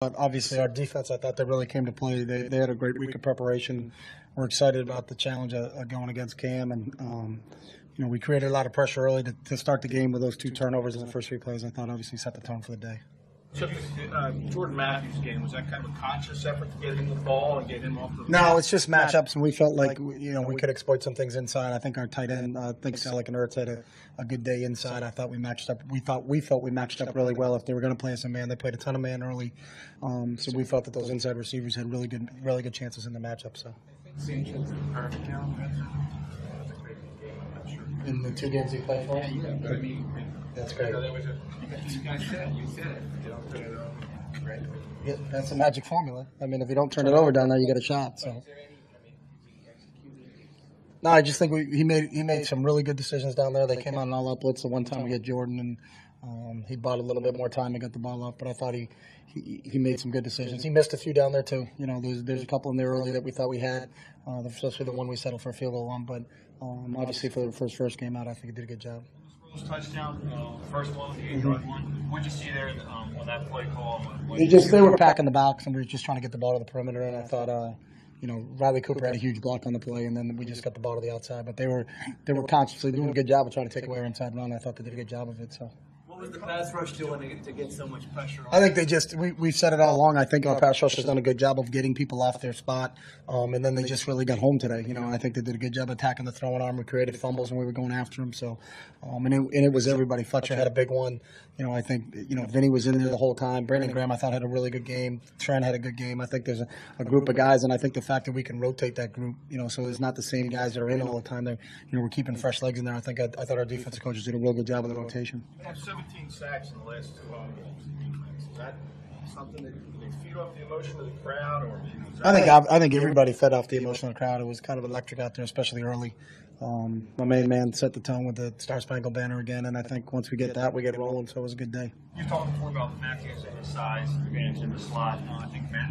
Obviously, our defense, I thought they really came to play. They had a great week of preparation. We're excited about the challenge of going against Cam, and we created a lot of pressure early to start the game with those 2 turnovers in the first 3 plays. I thought obviously set the tone for the day. Chip, Jordan Matthews' game, was that kind of a conscious effort to get him the ball and get him off the? No, it's just matchups, and we felt like we could exploit some things inside. I think our tight end, Selleck and Ertz had a good day inside. I thought we matched up. We felt we matched up really well. If they were going to play us a man, they played a ton of man early, so we felt that those inside receivers had really good chances in the matchup. So. Sanchez perfect now. In the 2 games he played for? Yeah, but I mean, that's great. You guys said it. You don't turn it over. Right. Yeah, that's a magic formula. I mean, if you don't turn it over down there, you get a shot. So. No, I just think he made some really good decisions down there. They came out and all up blitz the one time we had Jordan, and he bought a little bit more time to get the ball up. But I thought he made some good decisions. He missed a few down there too. There's a couple in there early that we thought we had, especially the one we settled for a field goal on. But obviously for the first game out, I think he did a good job. Touchdown, the first one, the 8-yard one. What did you see there on that play call? They were packing the box, and we were just trying to get the ball to the perimeter. And I thought, Riley Cooper had a huge block on the play, and then we just got the ball to the outside. But they were consciously doing a good job of trying to take away our inside run. I thought they did a good job of it. So. What was the pass rush doing to get so much pressure on? I think we've said it all along. I think our pass rush has done a good job of getting people off their spot, and then they just really got home today. I think they did a good job attacking the throwing arm. We created fumbles when we were going after them. So, and it was everybody. Fletcher had a big one. I think Vinny was in there the whole time. Brandon Graham, I thought, had a really good game. Trent had a good game. I think there's a group of guys, and I think the fact that we can rotate that group, so it's not the same guys that are in all the time. We're keeping fresh legs in there. I thought our defensive coaches did a real good job with the rotation. We have 17 sacks in the last 2 games. Is that something that they feed off the emotion of the crowd, or? I think everybody fed off the emotion of the crowd. It was kind of electric out there, especially early. My main man set the tone with the Star Spangled Banner again, and I think once we get that, we get rolling. So it was a good day. You talked before about Matthews and his size, advantage in the slot. I think Matt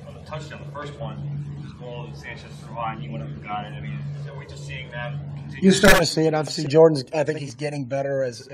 on the touchdown, the first one, was ball that Sanchez threw high, and he went up and got it. I mean, are we just seeing that continue? You start to see it. Obviously, Jordan's. I think he's getting better as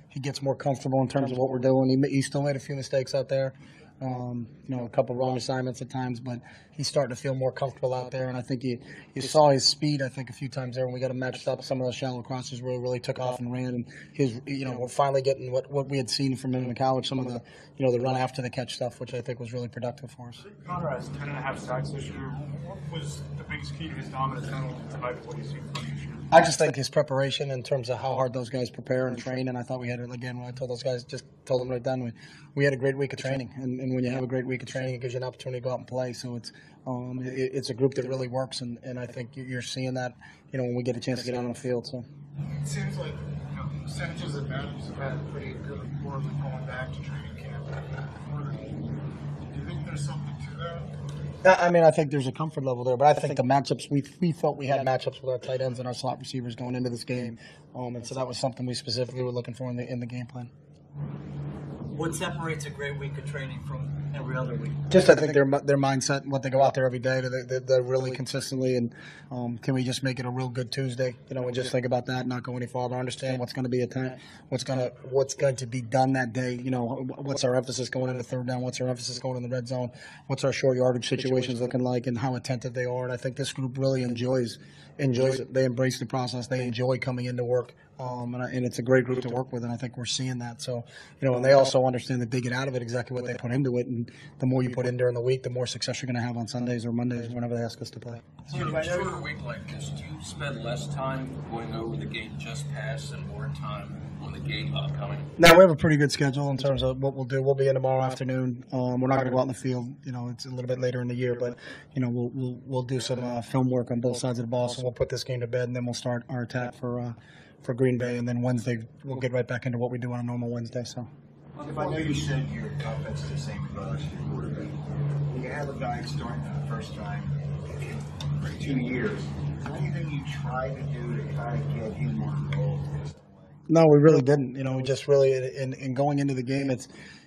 he gets more comfortable in terms of what we're doing. He still made a few mistakes out there. A couple wrong assignments at times, but he's starting to feel more comfortable out there. And I think you saw his speed, I think, a few times there when we got him matched up. Some of those shallow crosses really took off and ran. And we're finally getting what we had seen from him in college, some of the, the run after the catch stuff, which I think was really productive for us. Connor has 10.5 sacks this year. What was the biggest key to his dominance tonight? What you see from this year? I just think his preparation in terms of how hard those guys prepare and train, and I thought we had it again when I told those guys, just told them right then, we had a great week of training, and when you have a great week of training, it gives you an opportunity to go out and play. So it's a group that really works, and I think you're seeing that, when we get a chance to get out on the field. So it seems like Sanchez and Matthews have had a pretty good rapport going back to training camp. Do you think there's something to that? I mean, I think there's a comfort level there, but I think the matchups, we felt we had matchups with our tight ends and our slot receivers going into this game, and so that was something we specifically were looking for in the game plan. What separates a great week of training from every other week? Just I think their mindset and what they go out there every day. They're really consistently, and can we just make it a real good Tuesday? And just think about that, not go any farther. Understand what's going to be what's going to be done that day. What's our emphasis going into third down? What's our emphasis going in the red zone? What's our short yardage situations looking like, and how attentive they are? And I think this group really enjoys it. They embrace the process. They enjoy coming into work. And it's a great group to work with, and I think we're seeing that. So, and they also understand that they get out of it exactly what they put into it, and the more you put in during the week, the more success you're going to have on Sundays or Mondays whenever they ask us to play. So in a shorter week like this, do you spend less time going over the game just past and more time on the game upcoming? Now, we have a pretty good schedule in terms of what we'll do. We'll be in tomorrow afternoon. We're not going to go out in the field. It's a little bit later in the year, but we'll do some film work on both sides of the ball. So we'll put this game to bed, and then we'll start our attack for Green Bay, and then Wednesday we'll get right back into what we do on a normal Wednesday. So, if I know you said your offense is the same regardless of your quarterback, when you have a guy starting for the first time in 2 years, is there anything you try to do to kind of get him more involved? No, we really didn't. You know, we just really in going into the game,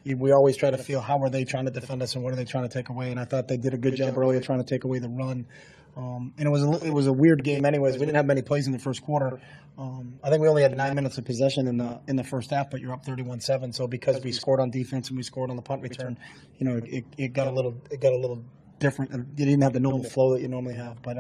we always try to feel how are they trying to defend us and what are they trying to take away. And I thought they did a good job earlier trying to take away the run. And it was a weird game, anyways. We didn't have many plays in the first quarter. I think we only had 9 minutes of possession in the first half, but you're up 31-7. So because we scored on defense and we scored on the punt return, you know, it got a little different. You didn't have the normal flow that you normally have, but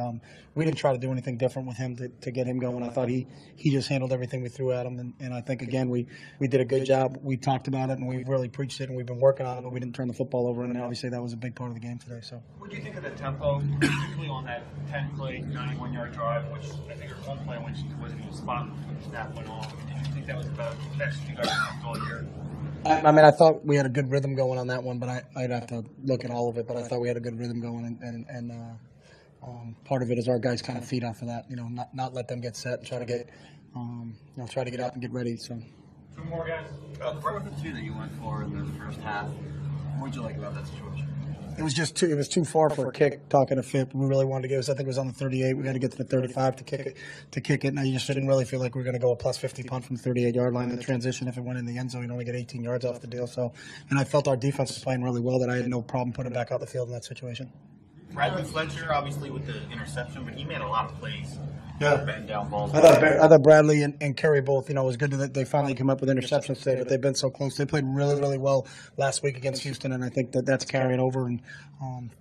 we didn't try to do anything different with him to get him going. I thought he just handled everything we threw at him, and I think again we did a good job. We talked about it and we really preached it, and we've been working on it, but we didn't turn the football over, and obviously that was a big part of the game today. So, what do you think of the tempo, particularly on that 10-play, 91-yard drive, which I think our one play which wasn't even spot when the snap went off? Did you think that was about the best you guys have all year? I mean, I thought we had a good rhythm going on that one, but I'd have to look at all of it. But I thought we had a good rhythm going, and part of it is our guys kind of feed off of that. You know, not let them get set and try to get, try to get up and get ready. So. Two more guys. The 4th-and-2 that you went for in the first half, what did you like about that situation? It was just it was too far for a kick. Talking to Fip, we really wanted to get. I think it was on the 38. We got to get to the 35 to kick it. Now you just didn't really feel like we were going to go a plus 50 punt from the 38-yard line. The transition, if it went in the end zone, you'd only get 18 yards off the deal. So, and I felt our defense was playing really well. That I had no problem putting back out the field in that situation. Bradley Fletcher, obviously with the interception, but he made a lot of plays. Yeah. Bend down balls. I thought Bradley and Kerry both, it was good that they finally came up with interceptions today, but they've been so close. They played really, really well last week against Houston, and I think that's carrying over. And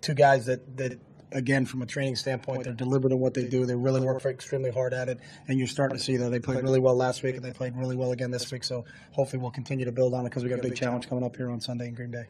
two guys that, again, from a training standpoint, they're deliberate in what they do. They really work extremely hard at it, and you're starting to see that they played really well last week, and they played really well again this week. So hopefully we'll continue to build on it because we got a big challenge coming up here on Sunday in Green Bay.